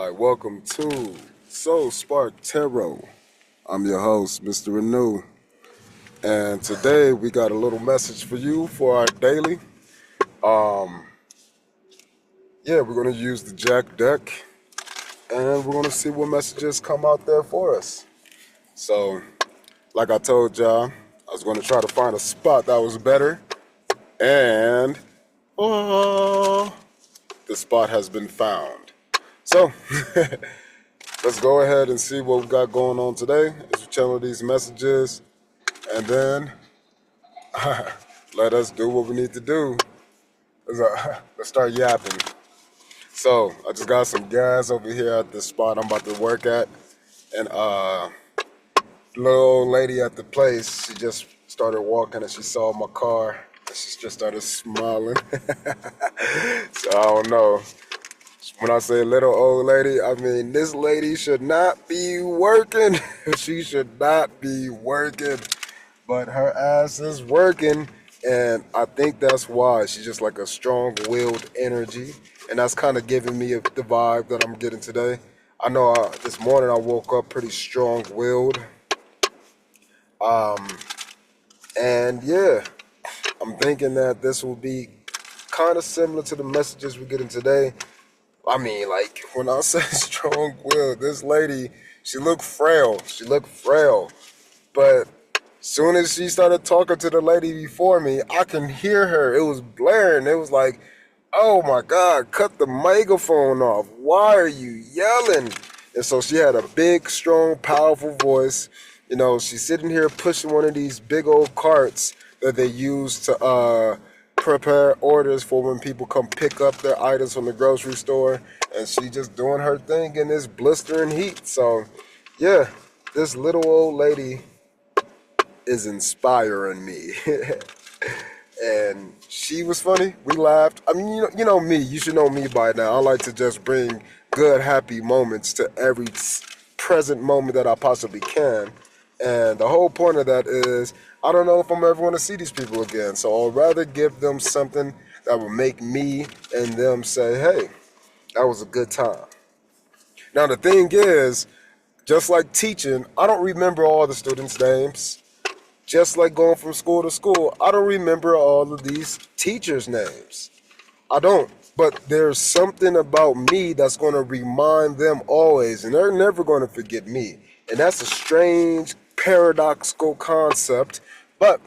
Hi, welcome to Soul Spark Tarot. I'm your host, Mr. Renew, and today we got a little message for you for our daily. We're going to use the Jack deck, and we're going to see what messages come out there for us. So, like I told y'all, I was going to try to find a spot that was better, and the spot has been found. So, let's go ahead and see what we got going on today as we channel these messages, and then let us do what we need to do. Let's start yapping. So I just got some gas over here at the spot I'm about to work at, and the little old lady at the place, she just started walking and she saw my car and she just started smiling. So I don't know. When I say little old lady, I mean this lady should not be working. She should not be working, but her ass is working, and I think that's why she's just like a strong-willed energy, and that's kind of giving me the vibe that I'm getting today. I know this morning I woke up pretty strong-willed, and yeah, I'm thinking that this will be kind of similar to the messages we're getting today. I mean, like, when I say strong-willed, this lady, she looked frail. But soon as she started talking to the lady before me, I can hear her. It was blaring. It was like, oh my God, cut the microphone off. Why are you yelling? And so she had a big, strong, powerful voice. You know, she's sitting here pushing one of these big old carts that they use to prepare orders for when people come pick up their items from the grocery store, and she just doing her thing in this blistering heat. So yeah, this little old lady is inspiring me. And she was funny. We laughed. I mean, you know me. You should know me by now. I like to just bring good, happy moments to every present moment that I possibly can. And the whole point of that is, I don't know if I'm ever going to see these people again. So I'd rather give them something that will make me and them say, hey, that was a good time. Now, the thing is, just like teaching, I don't remember all the students' names. Just like going from school to school, I don't remember all of these teachers' names. I don't. But there's something about me that's going to remind them always, and they're never going to forget me. And that's a strange, paradoxical concept, but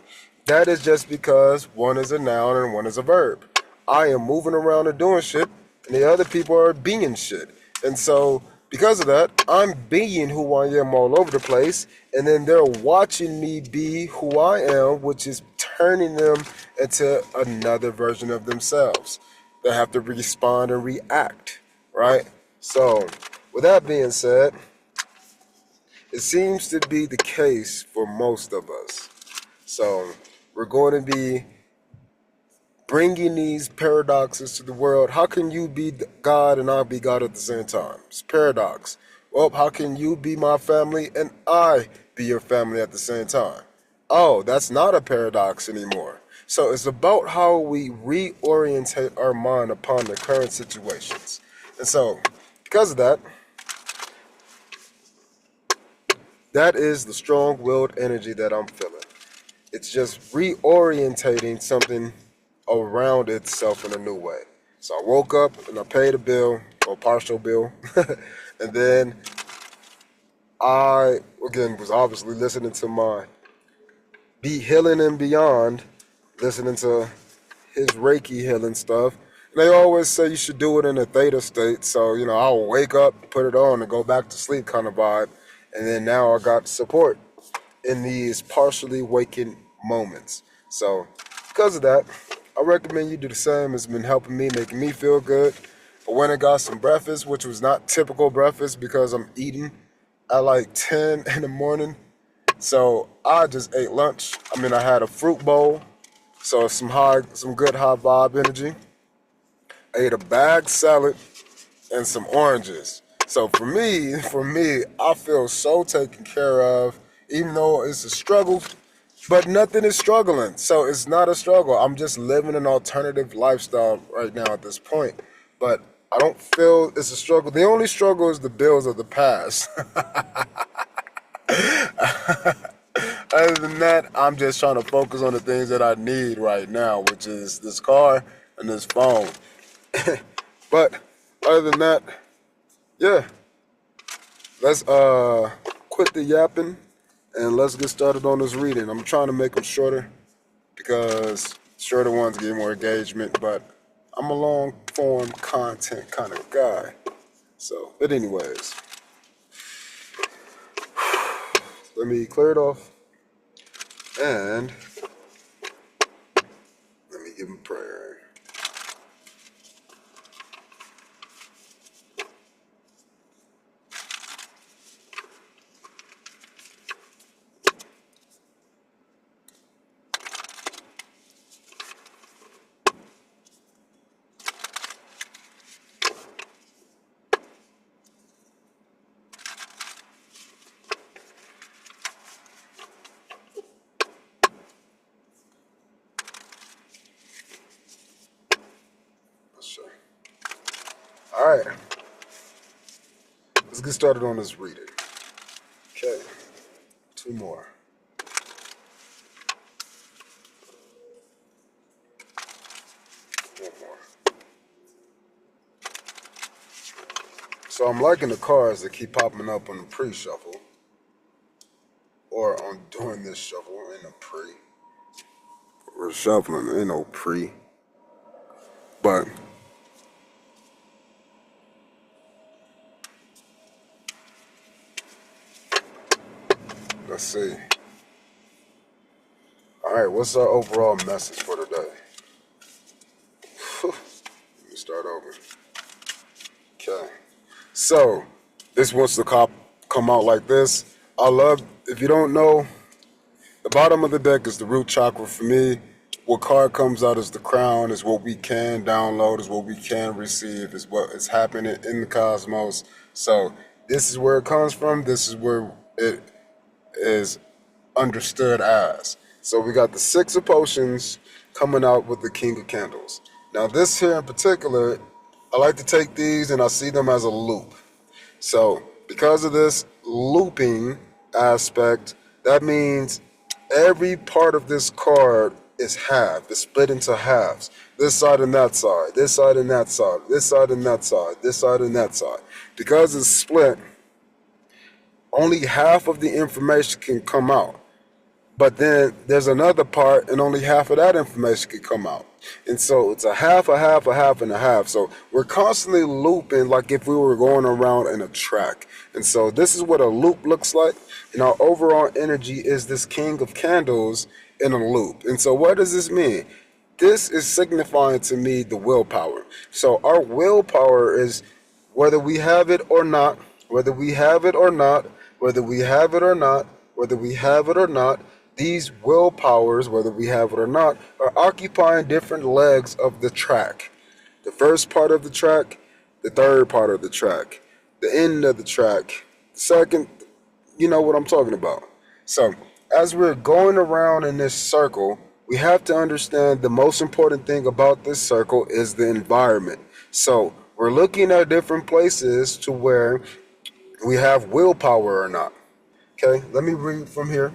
that is just because one is a noun and one is a verb. I am moving around and doing shit, and the other people are being shit. And so, because of that, I'm being who I am all over the place, and then they're watching me be who I am, which is turning them into another version of themselves. They have to respond and react, right? So, with that being said, it seems to be the case for most of us. So, we're going to be bringing these paradoxes to the world. How can you be God and I be God at the same time? It's paradox. Well, how can you be my family and I be your family at the same time? Oh, that's not a paradox anymore. So it's about how we reorientate our mind upon the current situations. And so, because of that, that is the strong-willed energy that I'm feeling. It's just reorientating something around itself in a new way. So I woke up and I paid a bill, or partial bill, and then I, again, was obviously listening to my Be Healing and Beyond, listening to his Reiki healing stuff. And they always say you should do it in a theta state, so, you know, I'll wake up, put it on, and go back to sleep kind of vibe. And then now I got support in these partially waking moments. So because of that, I recommend you do the same. It's been helping me, making me feel good. I went and got some breakfast, which was not typical breakfast because I'm eating at like 10 in the morning. So I just ate lunch. I mean, I had a fruit bowl, so some good high vibe energy. I ate a bagged salad and some oranges. So for me, I feel so taken care of, even though it's a struggle, but nothing is struggling. So it's not a struggle. I'm just living an alternative lifestyle right now at this point. But I don't feel it's a struggle. The only struggle is the bills of the past. Other than that, I'm just trying to focus on the things that I need right now, which is this car and this phone. But other than that, yeah, let's quit the yapping and let's get started on this reading. I'm trying to make them shorter because shorter ones get more engagement, but I'm a long form content kind of guy. So, but anyways, let me clear it off and let me give him prayer. All right, let's get started on this reading. Okay, 2 more. One more. So I'm liking the cards that keep popping up on the pre-shuffle, or on doing this shuffle in a pre. We're shuffling, ain't no pre, but let's see. All right, what's our overall message for today? Let me start over. Okay. So, this wants to come out like this. If you don't know, the bottom of the deck is the root chakra for me. What card comes out is the crown, is what we can download, is what we can receive, is what is happening in the cosmos. So, this is where it comes from. This is where it is understood as. So we got the 6 of potions coming out with the King of Candles. Now this here in particular, I like to take these and I see them as a loop. So because of this looping aspect, that means every part of this card is half. It's split into halves. This side and that side, this side and that side, this side and that side, this side and that side. Because it's split, only half of the information can come out. But then there's another part and only half of that information can come out. And so it's a half, a half, a half, and a half. So we're constantly looping like if we were going around in a track. And so this is what a loop looks like. And our overall energy is this King of Candles in a loop. And so what does this mean? This is signifying to me the willpower. So our willpower is whether we have it or not, whether we have it or not, whether we have it or not, whether we have it or not, these willpowers, whether we have it or not, are occupying different legs of the track. The first part of the track, the third part of the track, the end of the track, the second, you know what I'm talking about. So as we're going around in this circle, we have to understand the most important thing about this circle is the environment. So we're looking at different places to where we have willpower or not. Okay, let me read from here.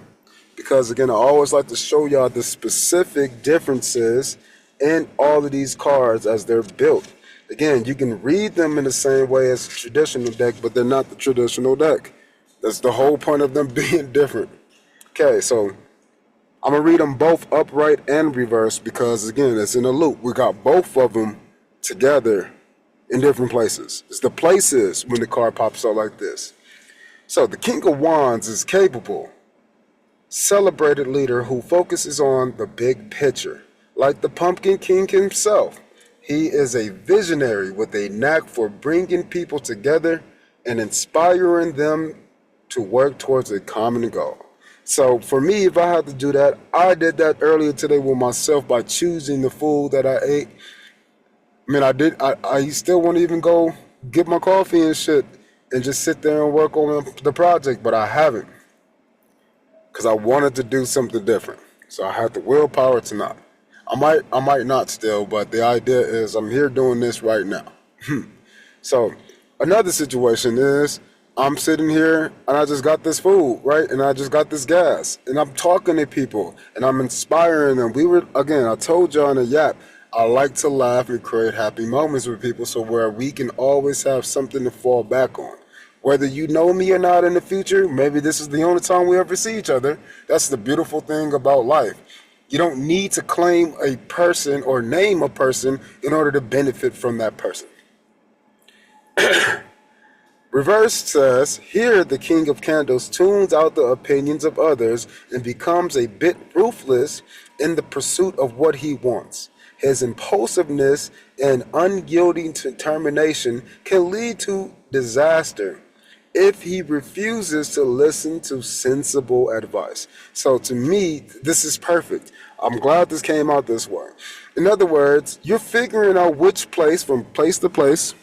Because again, I always like to show y'all the specific differences in all of these cards as they're built. Again, you can read them in the same way as a traditional deck, but they're not the traditional deck. That's the whole point of them being different. Okay, so I'm going to read them both upright and reverse because, again, it's in a loop. We got both of them together in different places. It's the places when the card pops out like this. So the King of Wands is capable, celebrated leader who focuses on the big picture. Like the Pumpkin King himself, he is a visionary with a knack for bringing people together and inspiring them to work towards a common goal. So for me, if I had to do that, I did that earlier today with myself by choosing the food that I ate. I mean, I still want to even go get my coffee and shit and just sit there and work on the project, but I haven't. Because I wanted to do something different. So I had the willpower to not. I might not still, but the idea is I'm here doing this right now. So another situation is I'm sitting here and I just got this food, right? And I just got this gas and I'm talking to people and I'm inspiring them. I told y'all in a yap, I like to laugh and create happy moments with people so where we can always have something to fall back on. Whether you know me or not in the future, maybe this is the only time we ever see each other. That's the beautiful thing about life. You don't need to claim a person or name a person in order to benefit from that person. Reverse says, here the King of Candles tunes out the opinions of others and becomes a bit ruthless in the pursuit of what he wants. His impulsiveness and unyielding determination can lead to disaster if he refuses to listen to sensible advice. So to me, this is perfect. I'm glad this came out this way. In other words, you're figuring out which place from place to place.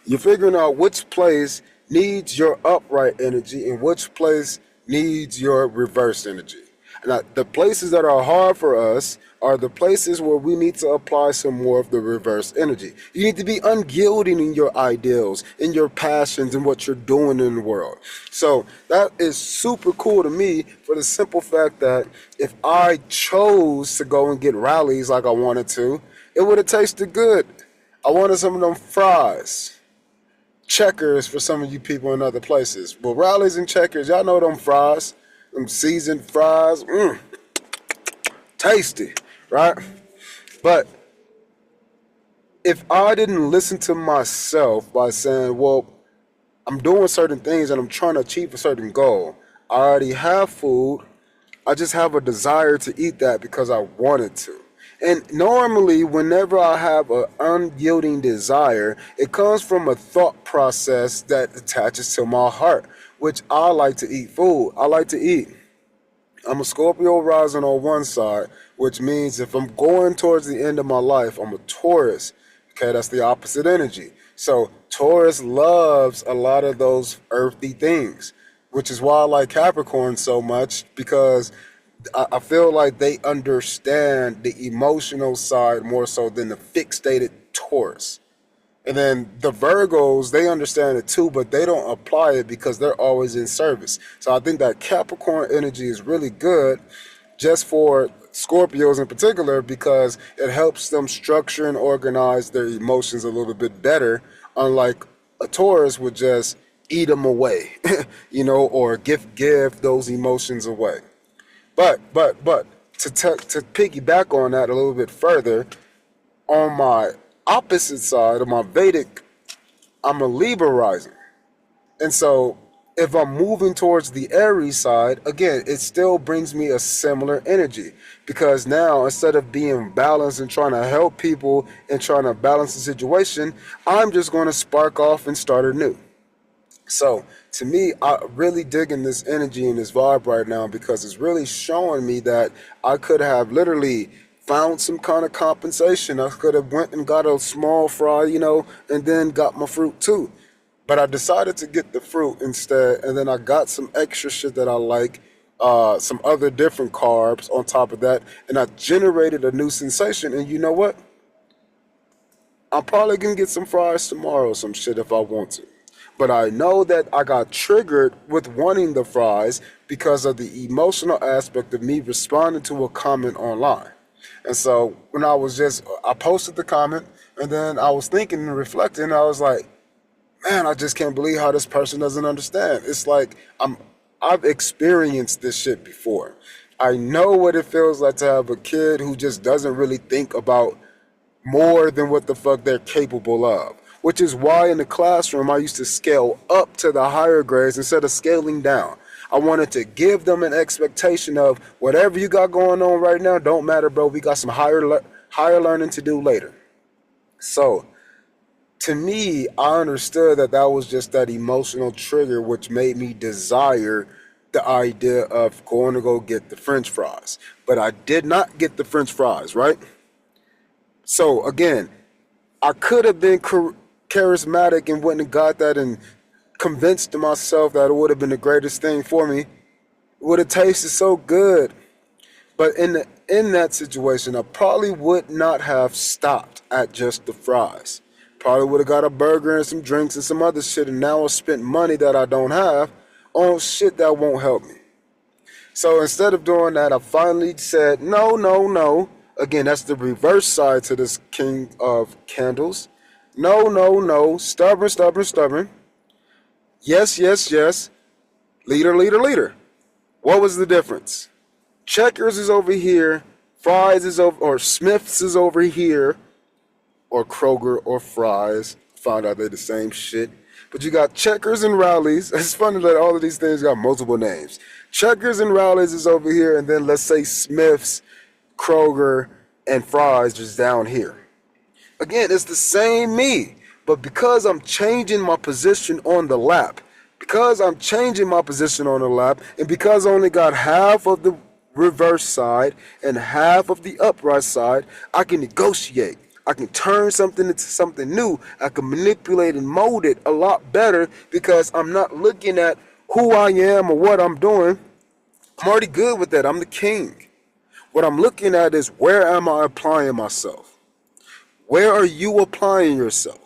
You're figuring out which place needs your upright energy and which place needs your reverse energy. Now, the places that are hard for us are the places where we need to apply some more of the reverse energy. You need to be unyielding in your ideals, in your passions, and what you're doing in the world. So that is super cool to me for the simple fact that if I chose to go and get rallies like I wanted to, it would have tasted good. I wanted some of them fries. Checkers for some of you people in other places. But rallies and checkers, y'all know them fries. Them seasoned fries, tasty, right? But if I didn't listen to myself by saying, well, I'm doing certain things and I'm trying to achieve a certain goal. I already have food. I just have a desire to eat that because I wanted to. And normally, whenever I have an unyielding desire, it comes from a thought process that attaches to my heart, which I like to eat food. I like to eat. I'm a Scorpio rising on one side, which means if I'm going towards the end of my life, I'm a Taurus. Okay, that's the opposite energy. So Taurus loves a lot of those earthy things, which is why I like Capricorn so much, because I feel like they understand the emotional side more so than the fixated Taurus. And then the Virgos, they understand it too, but they don't apply it because they're always in service. So I think that Capricorn energy is really good just for Scorpios in particular because it helps them structure and organize their emotions a little bit better, unlike a Taurus would just eat them away, or give those emotions away. But to piggyback on that a little bit further, on my opposite side of my Vedic, I'm a Libra rising. And so if I'm moving towards the Aries side, again, it still brings me a similar energy because now instead of being balanced and trying to help people and trying to balance the situation, I'm just going to spark off and start anew. So to me, I'm really digging this energy and this vibe right now because it's really showing me that I could have literally found some kind of compensation. I could have went and got a small fry, and then got my fruit too. But I decided to get the fruit instead, and then I got some extra shit that I like, some other different carbs on top of that, and I generated a new sensation. And you know what? I'm probably going to get some fries tomorrow, some shit if I want to. But I know that I got triggered with wanting the fries because of the emotional aspect of me responding to a comment online. And so when I posted the comment and then I was thinking and reflecting, I was like, man, I just can't believe how this person doesn't understand. It's like I've experienced this shit before. I know what it feels like to have a kid who just doesn't really think about more than what the fuck they're capable of. Which is why in the classroom I used to scale up to the higher grades instead of scaling down. I wanted to give them an expectation of whatever you got going on right now, don't matter, bro. We got some higher learning to do later. So to me, I understood that was just that emotional trigger which made me desire the idea of going to go get the French fries. But I did not get the French fries, right? So again, I could have been charismatic and went and got that and convinced myself that it would have been the greatest thing for me. It would have tasted so good. But in that situation, I probably would not have stopped at just the fries. Probably would have got a burger and some drinks and some other shit, and now I spent money that I don't have on shit that won't help me. So instead of doing that, I finally said, no, no, no. Again, that's the reverse side to this King of Candles. No, no, no. Stubborn, stubborn, stubborn. Yes, yes, yes. Leader, leader, leader. What was the difference? Checkers is over here. Fry's is over, or Smith's is over here. Or Kroger or Fry's. Found out they're the same shit. But you got Checkers and Rallies. It's funny that all of these things got multiple names. Checkers and Rallies is over here, and then let's say Smith's, Kroger, and Fry's just down here. Again, it's the same me, but because I'm changing my position on the lap, and because I only got half of the reverse side and half of the upright side, I can negotiate. I can turn something into something new. I can manipulate and mold it a lot better because I'm not looking at who I am or what I'm doing. I'm already good with that. I'm the king. What I'm looking at is, where am I applying myself? Where are you applying yourself?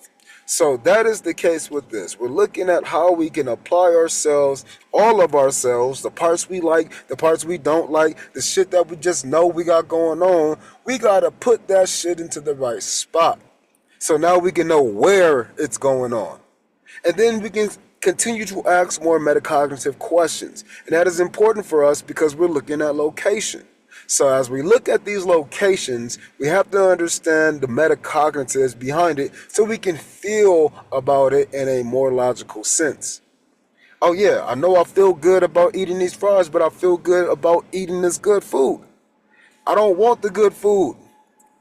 So that is the case with this. We're looking at how we can apply ourselves, all of ourselves, the parts we like, the parts we don't like, the shit that we just know we got going on. We got to put that shit into the right spot. So now we can know where it's going on. And then we can continue to ask more metacognitive questions. And that is important for us because we're looking at location. So as we look at these locations, we have to understand the metacognitives behind it so we can feel about it in a more logical sense. Oh yeah, I know I feel good about eating these fries, but I feel good about eating this good food. I don't want the good food,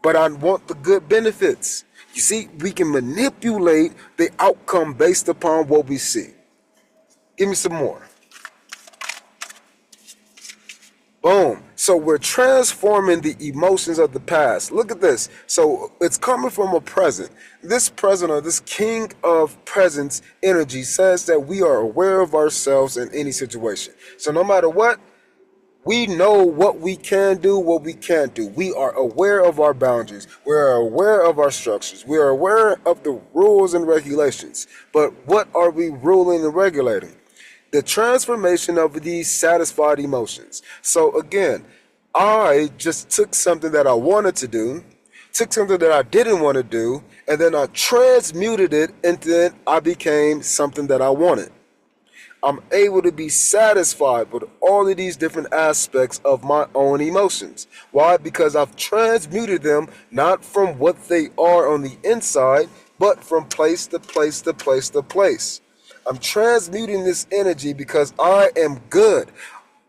but I want the good benefits. You see, we can manipulate the outcome based upon what we see. Give me some more. Boom. So we're transforming the emotions of the past. Look at this. So it's coming from a present. This present, or this king of presence energy, says that we are aware of ourselves in any situation. So no matter what, we know what we can do, what we can't do. We are aware of our boundaries. We are aware of our structures. We are aware of the rules and regulations. But what are we ruling and regulating? The transformation of these satisfied emotions. So again, I just took something that I wanted to do, took something that I didn't want to do, and then I transmuted it, and then I became something that I wanted. I'm able to be satisfied with all of these different aspects of my own emotions. Why? Because I've transmuted them not from what they are on the inside, but from place to place to place to place. I'm transmuting this energy because I am good.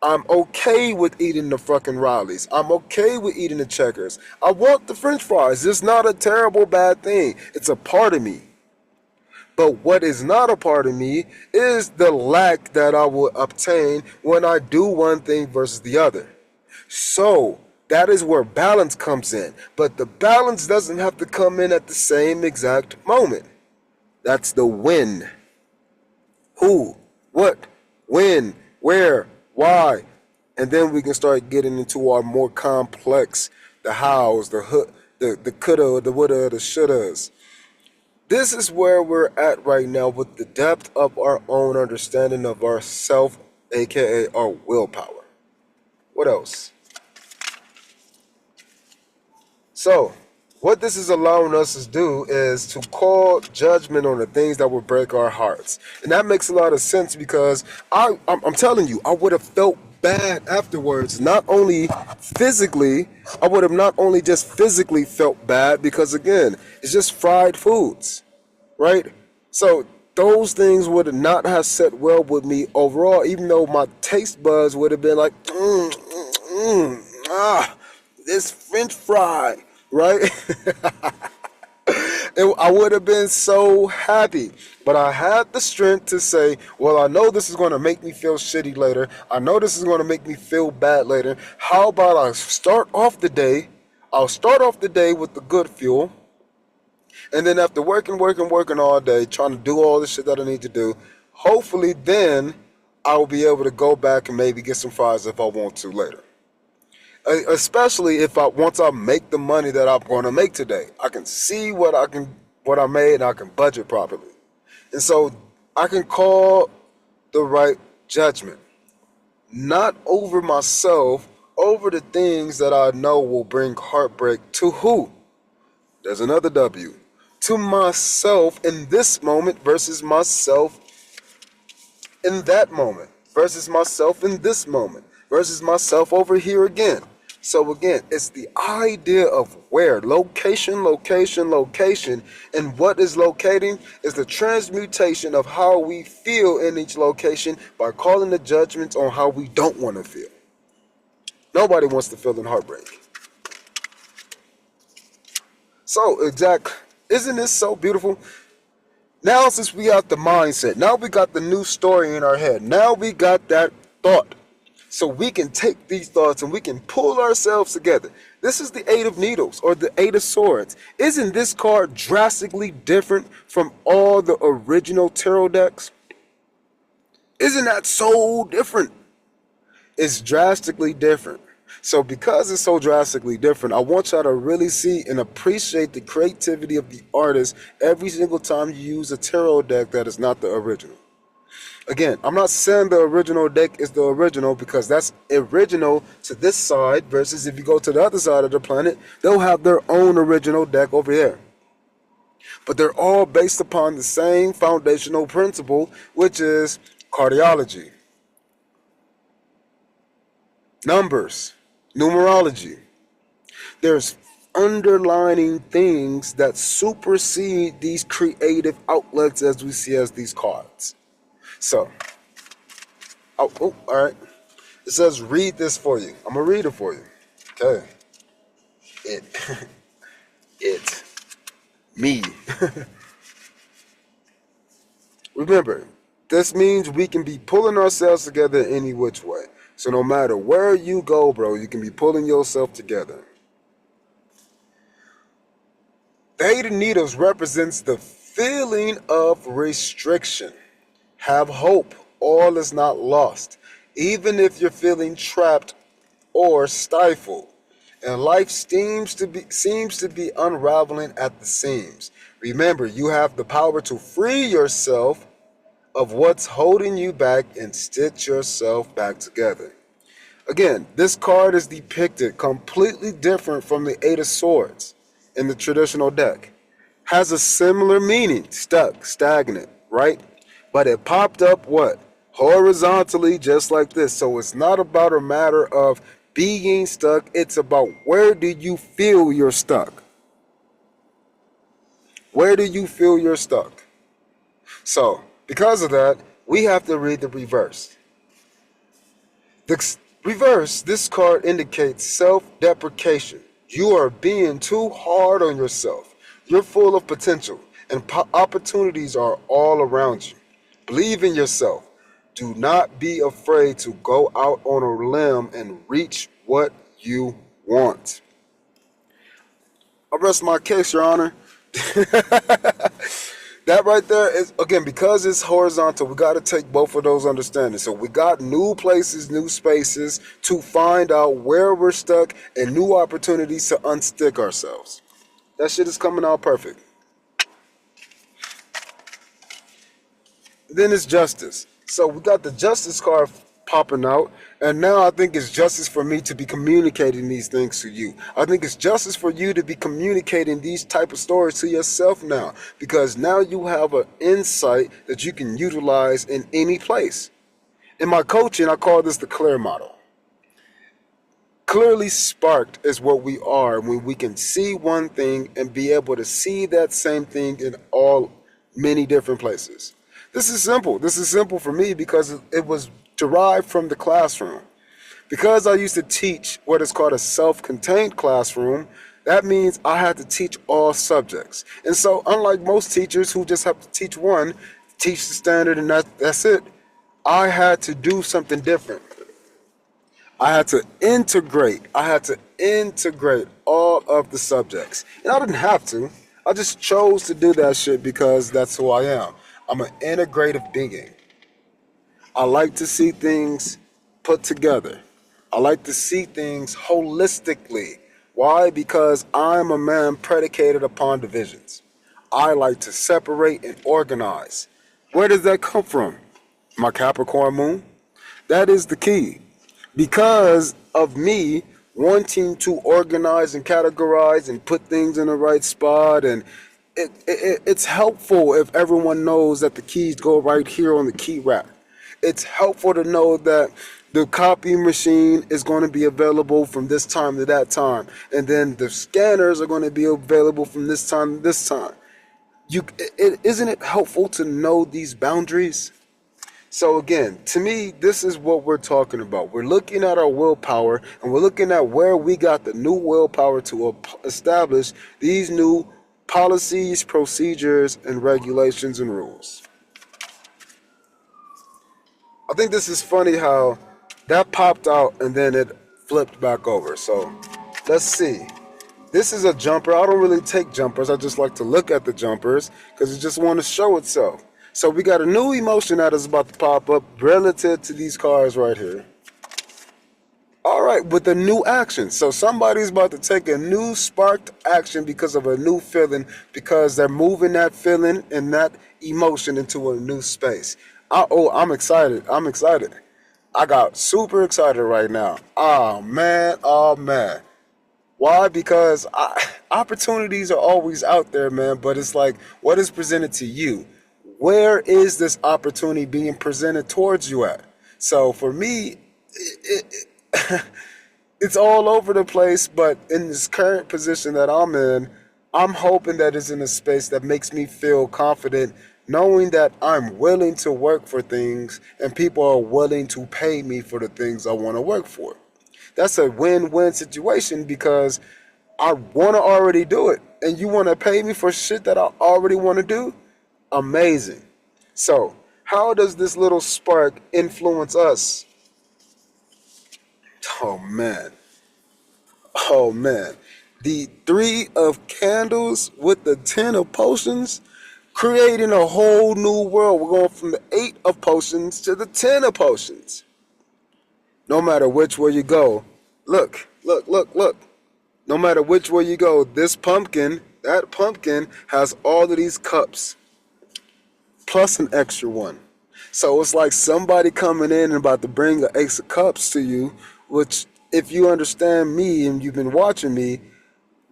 I'm okay with eating the fucking Rallies. I'm okay with eating the Checkers. I want the French fries. It's not a terrible bad thing. It's a part of me. But what is not a part of me is the lack that I will obtain when I do one thing versus the other. So that is where balance comes in. But the balance doesn't have to come in at the same exact moment. That's the when. Who, what, when, where, why. And then we can start getting into our more complex, the hows, the coulda, the woulda, the shouldas. This is where we're at right now with the depth of our own understanding of ourself, aka our willpower. What else? So, what this is allowing us to do is to call judgment on the things that will break our hearts. And that makes a lot of sense because I'm telling you, I would have felt bad afterwards. Not only physically, I would have not only just physically felt bad because, again, it's just fried foods, right? So those things would not have set well with me overall, even though my taste buds would have been like, this French fry. Right? I would have been so happy. But I had the strength to say, well, I know this is going to make me feel shitty later. I know this is going to make me feel bad later. How about I start off the day? I'll start off the day with the good fuel. And then after working all day, trying to do all the shit that I need to do, hopefully then I'll be able to go back and maybe get some fries if I want to later. Especially if once I make the money that I'm going to make today. I can see what I can what I made and I can budget properly. And so I can call the right judgment, not over myself, over the things that I know will bring heartbreak to who? There's another W. To myself in this moment versus myself in that moment versus myself in this moment versus myself over here again. So again, it's the idea of where, location, location, location, and what is locating is the transmutation of how we feel in each location by calling the judgments on how we don't want to feel. Nobody wants to feel in heartbreak. So isn't this so beautiful? Now since we got the mindset, now we got the new story in our head, now we got that thought. So we can take these thoughts and we can pull ourselves together. This is the Eight of Needles or the Eight of Swords. Isn't this card drastically different from all the original tarot decks? Isn't that so different? It's drastically different. So because it's so drastically different, I want y'all to really see and appreciate the creativity of the artist every single time you use a tarot deck that is not the original. Again, I'm not saying the original deck is the original because that's original to this side versus if you go to the other side of the planet, they'll have their own original deck over there. But they're all based upon the same foundational principle, which is cardiology, numbers, numerology. There's underlining things that supersede these creative outlets as we see as these cards. So, all right. It says read this for you. I'm going to read it for you. Okay. Me. Remember, this means we can be pulling ourselves together any which way. So no matter where you go, bro, you can be pulling yourself together. The Eight of Needles represents the feeling of restriction. Have hope. All is not lost. Even if you're feeling trapped or stifled. And life seems to be unraveling at the seams. Remember, you have the power to free yourself of what's holding you back and stitch yourself back together. Again, this card is depicted completely different from the Eight of Swords in the traditional deck. Has a similar meaning, stuck, stagnant, right? But it popped up what? Horizontally, just like this. So it's not about a matter of being stuck. It's about where do you feel you're stuck? Where do you feel you're stuck? So, because of that, we have to read the reverse. The reverse, this card indicates self-deprecation. You are being too hard on yourself. You're full of potential, and opportunities are all around you. Believe in yourself. Do not be afraid to go out on a limb and reach what you want. I rest my case, Your Honor. That right there is, again, because it's horizontal, we got to take both of those understandings. So we got new places, new spaces to find out where we're stuck and new opportunities to unstick ourselves. That shit is coming out perfect. Then it's justice. So we got the justice card popping out, and now I think it's justice for me to be communicating these things to you. I think it's justice for you to be communicating these type of stories to yourself now, because now you have an insight that you can utilize in any place. In my coaching, I call this the clear model. Clearly sparked is what we are when we can see one thing and be able to see that same thing in many different places. This is simple. This is simple for me because it was derived from the classroom. Because I used to teach what is called a self-contained classroom, that means I had to teach all subjects. And so unlike most teachers who just have to teach one, teach the standard and that's it, I had to do something different. I had to integrate all of the subjects. And I didn't have to. I just chose to do that shit because that's who I am. I'm an integrative being. I like to see things put together. I like to see things holistically. Why? Because I'm a man predicated upon divisions. I like to separate and organize. Where does that come from? My Capricorn moon. That is the key. Because of me wanting to organize and categorize and put things in the right spot, and it's helpful if everyone knows that the keys go right here on the key rack. It's helpful to know that the copy machine is going to be available from this time to that time, and then the scanners are going to be available from this time to this time. Isn't it helpful to know these boundaries? So again, to me, this is what we're talking about. We're looking at our willpower, and we're looking at where we got the new willpower to establish these new policies, procedures, and regulations and rules. I think this is funny how that popped out and then it flipped back over. So let's see. This is a jumper. I don't really take jumpers. I just like to look at the jumpers because it just want to show itself. So we got a new emotion that is about to pop up relative to these cards right here. All right, with a new action. So somebody's about to take a new sparked action because of a new feeling, because they're moving that feeling and that emotion into a new space. I'm excited. I'm excited. I got super excited right now. Oh, man. Oh, man. Why? Because opportunities are always out there, man. But it's like, what is presented to you? Where is this opportunity being presented towards you at? So for me, it's all over the place. But in this current position that I'm in, I'm hoping that it's in a space that makes me feel confident, knowing that I'm willing to work for things and people are willing to pay me for the things I want to work for. That's a win-win situation because I want to already do it, and you want to pay me for shit that I already want to do? Amazing. So, how does this little spark influence us? Oh, man. Oh, man. The 3 of candles with the 10 of potions, creating a whole new world. We're going from the 8 of potions to the 10 of potions. No matter which way you go, look. No matter which way you go, this pumpkin, that pumpkin has all of these cups, plus an extra one. So it's like somebody coming in and about to bring an ace of cups to you, which if you understand me and you've been watching me,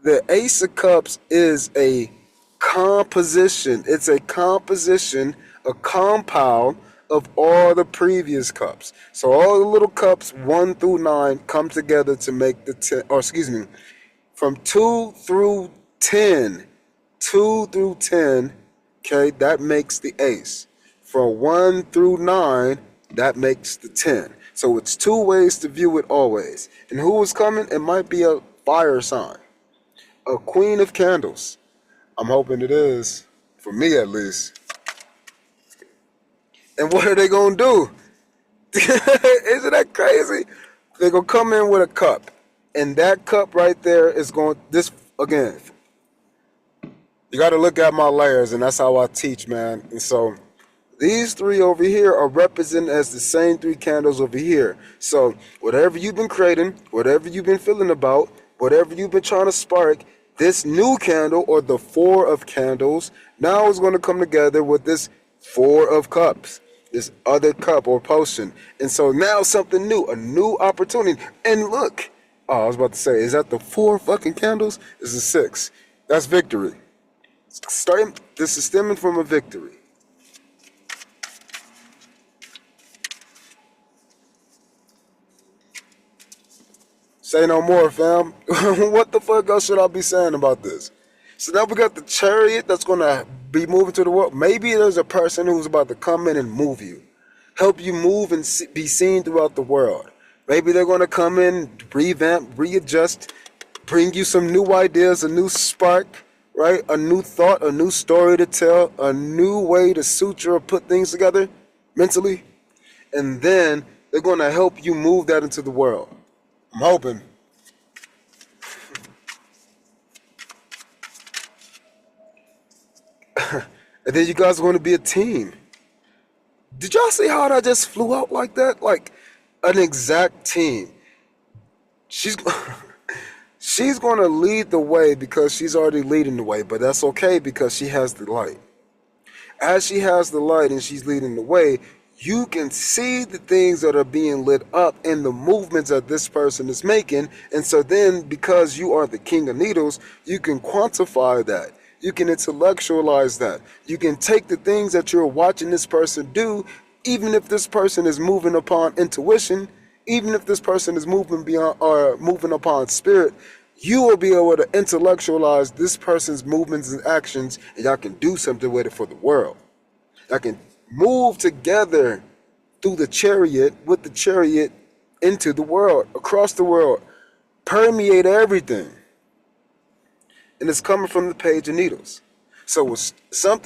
the ace of cups is a composition. It's a composition, a compound of all the previous cups. So all the little cups 1 through 9 come together to make the 10, or excuse me, from 2 through 10, 2 through 10, okay, that makes the ace. From 1 through 9, that makes the 10. So it's 2 ways to view it always. And who is coming? It might be a fire sign. A queen of candles. I'm hoping it is, for me at least. And what are they going to do? Isn't that crazy? They're going to come in with a cup. And that cup right there is going, this, again, you got to look at my layers, and that's how I teach, man. And so these 3 over here are represented as the same 3 candles over here. So whatever you've been creating, whatever you've been feeling about, whatever you've been trying to spark, this new candle, or the 4 of candles, now is going to come together with this 4 of cups, this other cup or potion. And so now something new, a new opportunity. And look, oh, I was about to say, is that the 4 fucking candles? This is 6. That's victory. This is stemming from a victory. Say no more, fam. What the fuck else should I be saying about this? So now we got the chariot that's going to be moving to the world. Maybe there's a person who's about to come in and move you. Help you move and be seen throughout the world. Maybe they're going to come in, revamp, readjust, bring you some new ideas, a new spark, right? A new thought, a new story to tell, a new way to suture or put things together mentally. And then they're going to help you move that into the world. I'm hoping. And then you guys are going to be a team. Did y'all see how that just flew out like that? Like an exact team. She's going to lead the way because she's already leading the way, but that's okay because she has the light. As she has the light and she's leading the way, you can see the things that are being lit up and the movements that this person is making. And so then, because you are the king of needles, you can quantify that. You can intellectualize that. You can take the things that you're watching this person do, even if this person is moving upon intuition, even if this person is moving beyond or moving upon spirit, you will be able to intellectualize this person's movements and actions, and y'all can do something with it for the world. Y'all can move together through the chariot, with the chariot, into the world, across the world, permeate everything. And it's coming from the page of needles. So some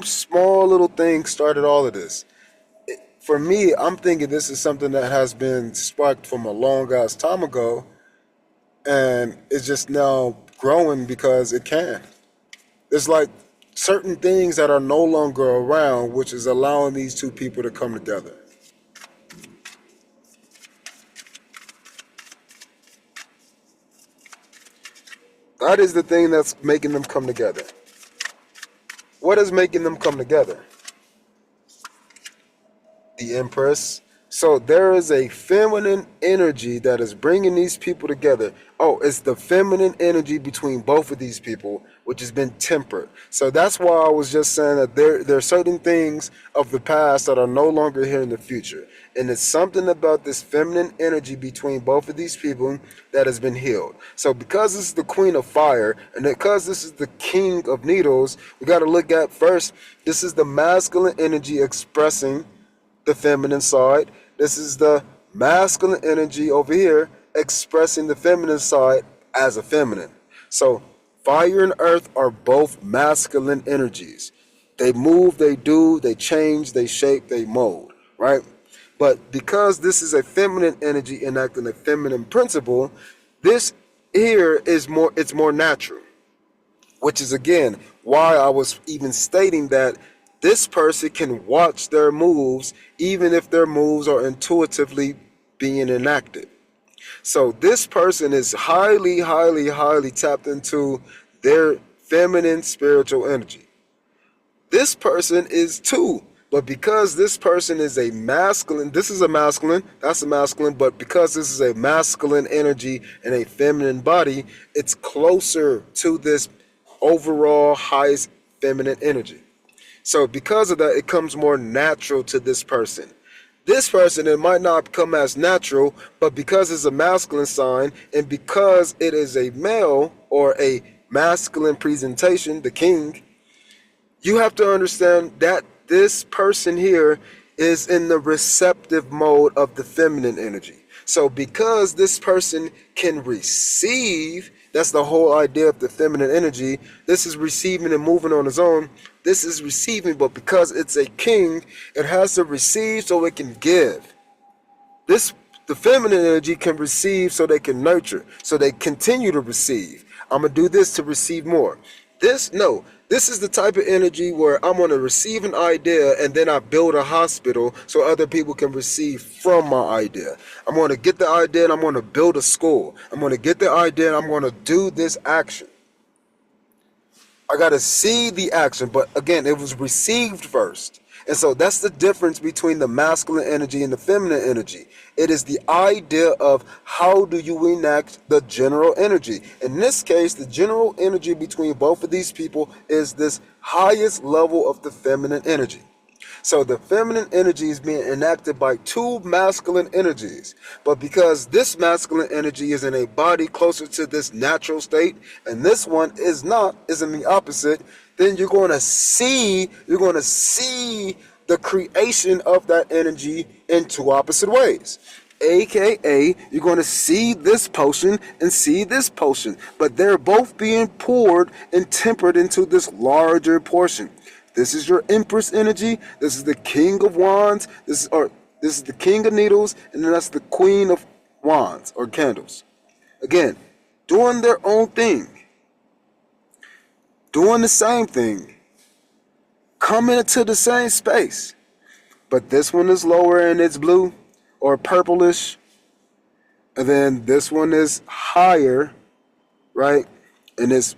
small little thing started all of this. For me, I'm thinking this is something that has been sparked from a long ass time ago, and it's just now growing because it can. It's like certain things that are no longer around, which is allowing these two people to come together. That is the thing that's making them come together. What is making them come together? The Empress. So there is a feminine energy that is bringing these people together. Oh, it's the feminine energy between both of these people, which has been tempered. So that's why I was just saying that there are certain things of the past that are no longer here in the future. And it's something about this feminine energy between both of these people that has been healed. So because this is the Queen of Fire, and because this is the King of Needles, we got to look at first, this is the masculine energy expressing the feminine side. This is the masculine energy over here expressing the feminine side as a feminine. So fire and earth are both masculine energies. They move, they do, they change, they shape, they mold, right? But because this is a feminine energy enacting a feminine principle, this here is it's more natural, which is again why I was even stating that this person can watch their moves even if their moves are intuitively being enacted. So this person is highly, highly, highly tapped into their feminine spiritual energy. This person is too, but because this person is a masculine, this is a masculine, that's a masculine, but because this is a masculine energy and a feminine body, it's closer to this overall highest feminine energy. So because of that, it comes more natural to this person. This person, it might not come as natural, but because it's a masculine sign and because it is a male or a masculine presentation, the king, you have to understand that this person here is in the receptive mode of the feminine energy. So because this person can receive, that's the whole idea of the feminine energy. This is receiving and moving on its own. This is receiving, but because it's a king, it has to receive so it can give. The feminine energy can receive so they can nurture, so they continue to receive. I'm going to do this to receive more. This is the type of energy where I'm going to receive an idea and then I build a hospital so other people can receive from my idea. I'm going to get the idea and I'm going to build a school. I'm going to get the idea and I'm going to do this action. I got to see the action, but again, it was received first. And so that's the difference between the masculine energy and the feminine energy. It is the idea of how do you enact the general energy. In this case, the general energy between both of these people is this highest level of the feminine energy. So the feminine energy is being enacted by two masculine energies. But because this masculine energy is in a body closer to this natural state, and this one is not, is in the opposite, then you're going to see the creation of that energy in two opposite ways. AKA, you're going to see this potion and see this potion, but they're both being poured and tempered into this larger portion. This is your Empress energy. This is the King of Wands. This is the King of Needles, and then that's the Queen of Wands or Candles. Again, doing their own thing, doing the same thing, coming into the same space. But this one is lower and it's blue or purplish, and then this one is higher right? And it's,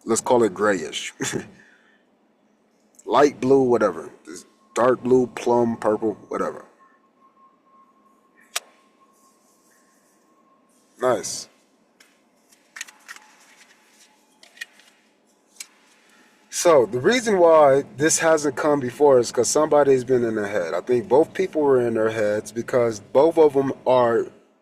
let's call it grayish. Light blue, whatever. This dark blue, plum, purple, whatever. Nice. So the reason why this hasn't come before is because somebody's been in their head. I think both people were in their heads because both of them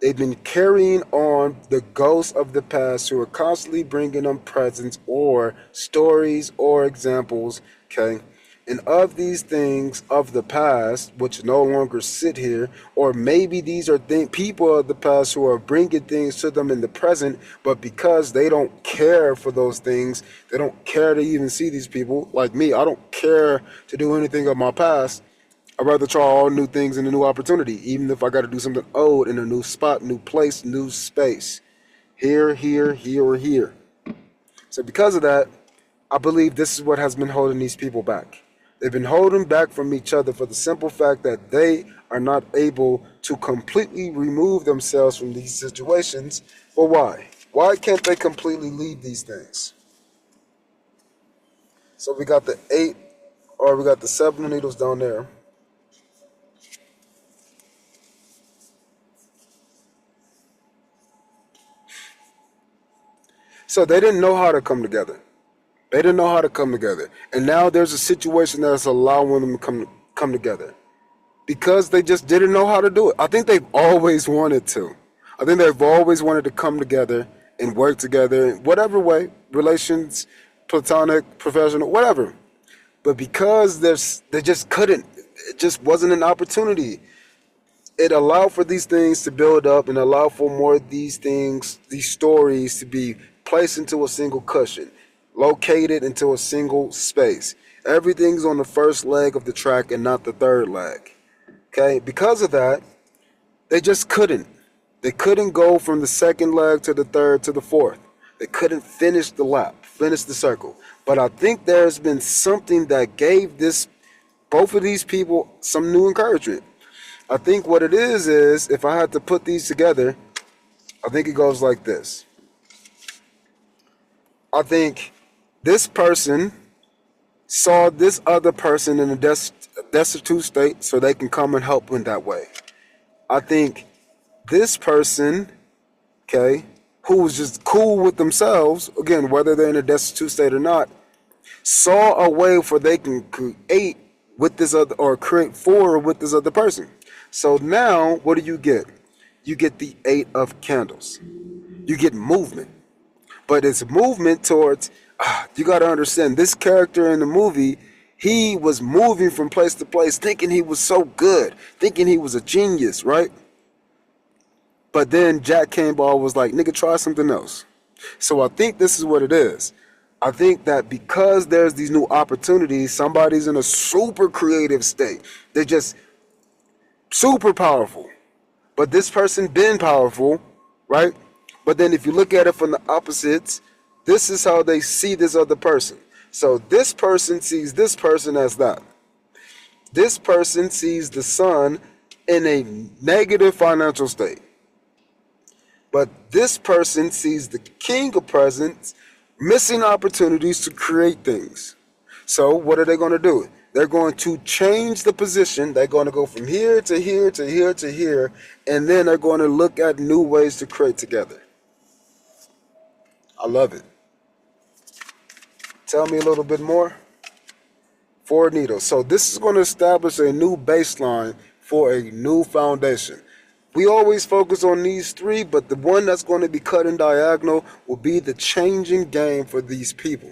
they've been carrying on the ghosts of the past who are constantly bringing them presents or stories or examples, okay? And of these things of the past, which no longer sit here, or maybe these are people of the past who are bringing things to them in the present, but because they don't care for those things, they don't care to even see these people. Like me, I don't care to do anything of my past. I'd rather try all new things in a new opportunity, even if I got to do something old in a new spot, new place, new space. Here, here, here, or here. So because of that, I believe this is what has been holding these people back. They've been holding back from each other for the simple fact that they are not able to completely remove themselves from these situations. But why? Why can't they completely leave these things? So we got the 8, or we got the 7 needles down there. So they didn't know how to come together. They didn't know how to come together. And now there's a situation that's allowing them to come together. Because they just didn't know how to do it. I think they've always wanted to. I think they've always wanted to come together and work together in whatever way, relations, platonic, professional, whatever. But because they just couldn't, it just wasn't an opportunity. It allowed for these things to build up and allow for more of these things, these stories to be placed into a single cushion, located into a single space. Everything's on the first leg of the track and not the third leg. Okay, because of that, they just couldn't. They couldn't go from the second leg to the third to the fourth. They couldn't finish the lap, finish the circle. But I think there's been something that gave both of these people some new encouragement. I think what it is if I had to put these together, I think it goes like this. I think this person saw this other person in a destitute state so they can come and help in that way. I think this person, okay, who was just cool with themselves, again, whether they're in a destitute state or not, saw a way for they can create with this other, or create for with this other person. So now, what do? You get the 8 of candles. You get movement. But it's movement towards, you got to understand, this character in the movie, he was moving from place to place, thinking he was so good, thinking he was a genius, right? But then Jack Campbell was like, nigga, try something else. So I think this is what it is. I think that because there's these new opportunities, somebody's in a super creative state. They're just super powerful. But this person been powerful, right? But then if you look at it from the opposites, this is how they see this other person. So this person sees this person as that. This person sees the sun in a negative financial state. But this person sees the king of presents missing opportunities to create things. So what are they going to do? They're going to change the position. They're going to go from here to here to here to here. And then they're going to look at new ways to create together. I love it. Tell me a little bit more. 4 needles. So this is going to establish a new baseline for a new foundation. We always focus on these 3, but the one that's going to be cut in diagonal will be the changing game for these people.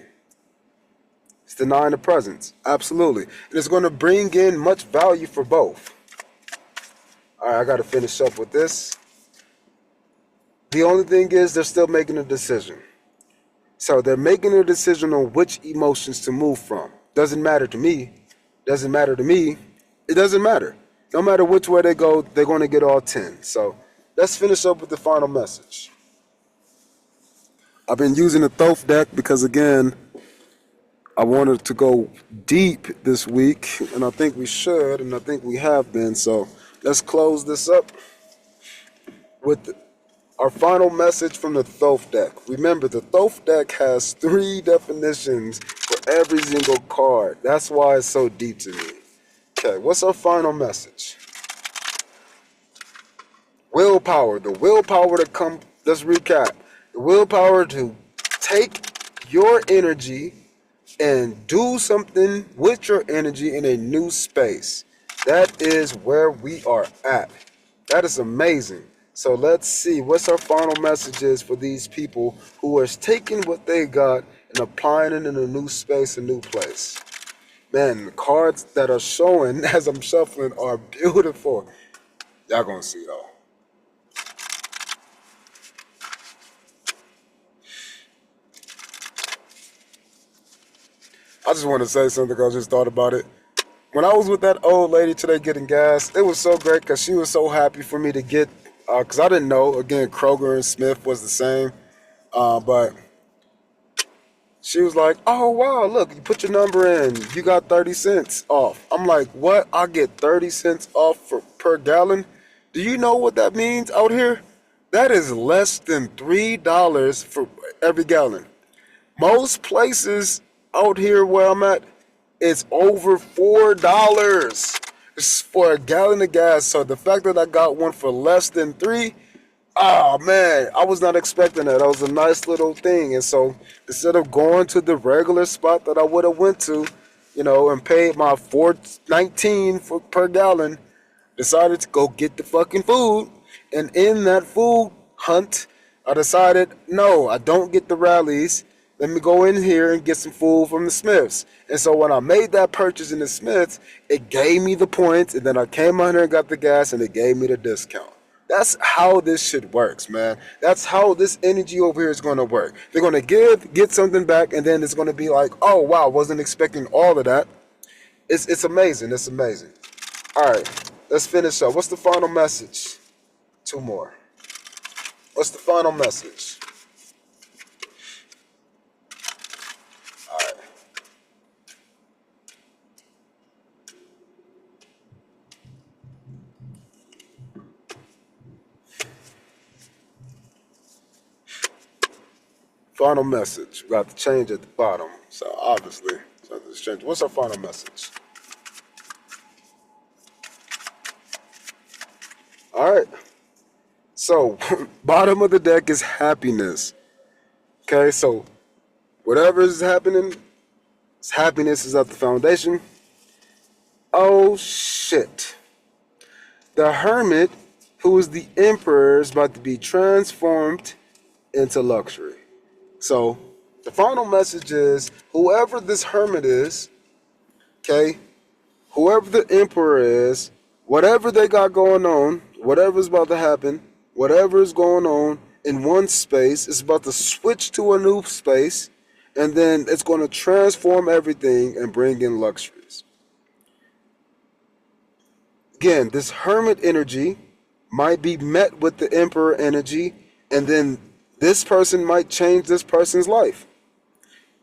It's the 9 of presents. Absolutely. And it's going to bring in much value for both. All right, I got to finish up with this. The only thing is they're still making a decision. So they're making a decision on which emotions to move from. Doesn't matter to me. Doesn't matter to me. It doesn't matter. No matter which way they go, they're going to get all 10. So let's finish up with the final message. I've been using the Thoth deck because, again, I wanted to go deep this week, and I think we should, and I think we have been. So let's close this up with Our final message from the Thoth deck. Remember, the Thoth deck has 3 definitions for every single card. That's why it's so deep to me. Okay, what's our final message? Willpower. The willpower to come, let's recap. The willpower to take your energy and do something with your energy in a new space. That is where we are at. That is amazing. So let's see what's our final messages for these people who are taking what they got and applying it in a new space, a new place. Man, the cards that are showing as I'm shuffling are beautiful. Y'all gonna see though. I just want to say something because I just thought about it. When I was with that old lady today getting gas, it was so great because she was so happy for me to get, because I didn't know, again, Kroger and Smith was the same, but she was like, oh, wow, look, you put your number in, you got 30 cents off. I'm like, what? I get 30 cents off per gallon? Do you know what that means out here? That is less than $3 for every gallon. Most places out here where I'm at, it's over $4 for a gallon of gas. So the fact that I got one for less than $3, oh man, I was not expecting that. That was a nice little thing. And so instead of going to the regular spot that I would have went to, and paid my $4.19 per gallon, decided to go get the fucking food. And in that food hunt, I decided, no, I don't get the rallies. Let me go in here and get some food from the Smiths. And so when I made that purchase in the Smiths, it gave me the points, and then I came on here and got the gas, and it gave me the discount. That's how this shit works, man. That's how this energy over here is going to work. They're going to get something back, and then it's going to be like, oh, wow, wasn't expecting all of that. It's amazing. It's amazing. All right, let's finish up. What's the final message? 2 more. What's the final message? Final message. We got the change at the bottom. So obviously, something's changed. What's our final message? All right. So, bottom of the deck is happiness. Okay, so whatever is happening, happiness is at the foundation. Oh shit. The hermit, who is the emperor, is about to be transformed into luxury. So, the final message is, whoever this hermit is, okay, whoever the emperor is, whatever they got going on, whatever's about to happen, whatever is going on in one space, it's about to switch to a new space, and then it's going to transform everything and bring in luxuries. Again, this hermit energy might be met with the emperor energy, and then this person might change this person's life,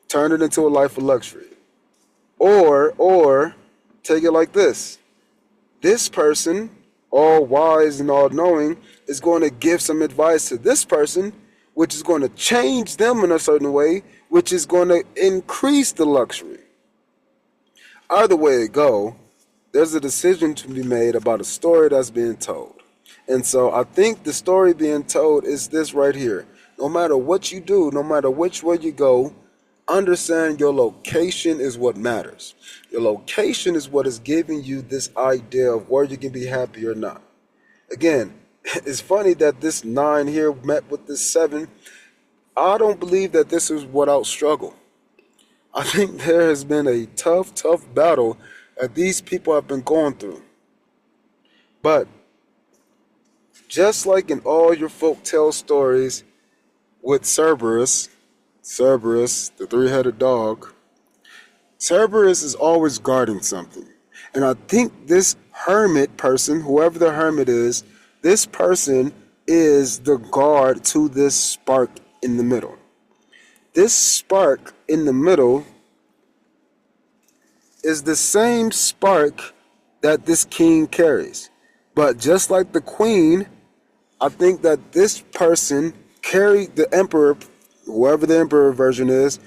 turn it into a life of luxury. Or take it like this. This person, all wise and all knowing, is going to give some advice to this person, which is going to change them in a certain way, which is going to increase the luxury. Either way it go, there's a decision to be made about a story that's being told. And so I think the story being told is this right here. No matter what you do, no matter which way you go, understand your location is what matters. Your location is what is giving you this idea of where you can be happy or not. Again, it's funny that this 9 here met with this 7. I don't believe that this is without struggle. I think there has been a tough battle that these people have been going through. But just like in all your folktale stories with Cerberus, the 3-headed dog, Cerberus is always guarding something. And I think this hermit person, whoever the hermit is, this person is the guard to this spark in the middle. This spark in the middle is the same spark that this king carries. But just like the queen, I think that this person carried the emperor, whoever the emperor version is,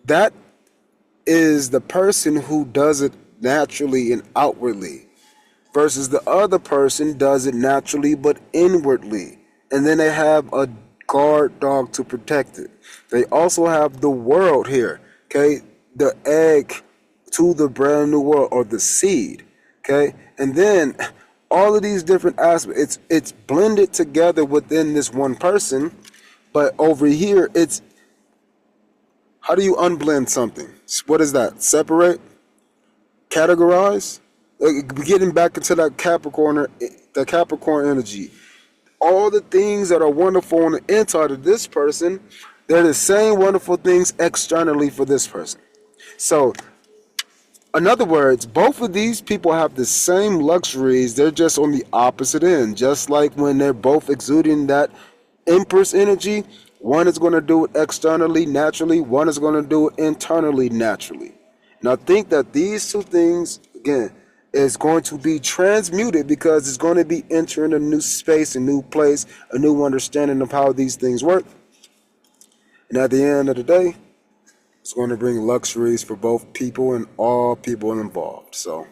that is the person who does it naturally and outwardly, versus the other person does it naturally but inwardly. And then they have a guard dog to protect it. They also have the world here, okay? The egg to the brand new world, or the seed, okay? And then all of these different aspects, it's blended together within this one person, but over here, it's how do you unblend something? What is that? Separate? Categorize? Like, getting back into that Capricorn energy. All the things that are wonderful on the inside of this person, they're the same wonderful things externally for this person. So, in other words, both of these people have the same luxuries. They're just on the opposite end. Just like when they're both exuding that Empress energy, one is going to do it externally, naturally. One is going to do it internally, naturally. And I think that these two things, again, is going to be transmuted because it's going to be entering a new space, a new place, a new understanding of how these things work. And at the end of the day, it's going to bring luxuries for both people and all people involved. So,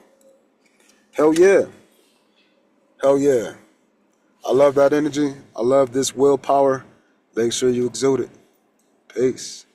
hell yeah. Hell yeah. I love that energy. I love this willpower. Make sure you exude it. Peace.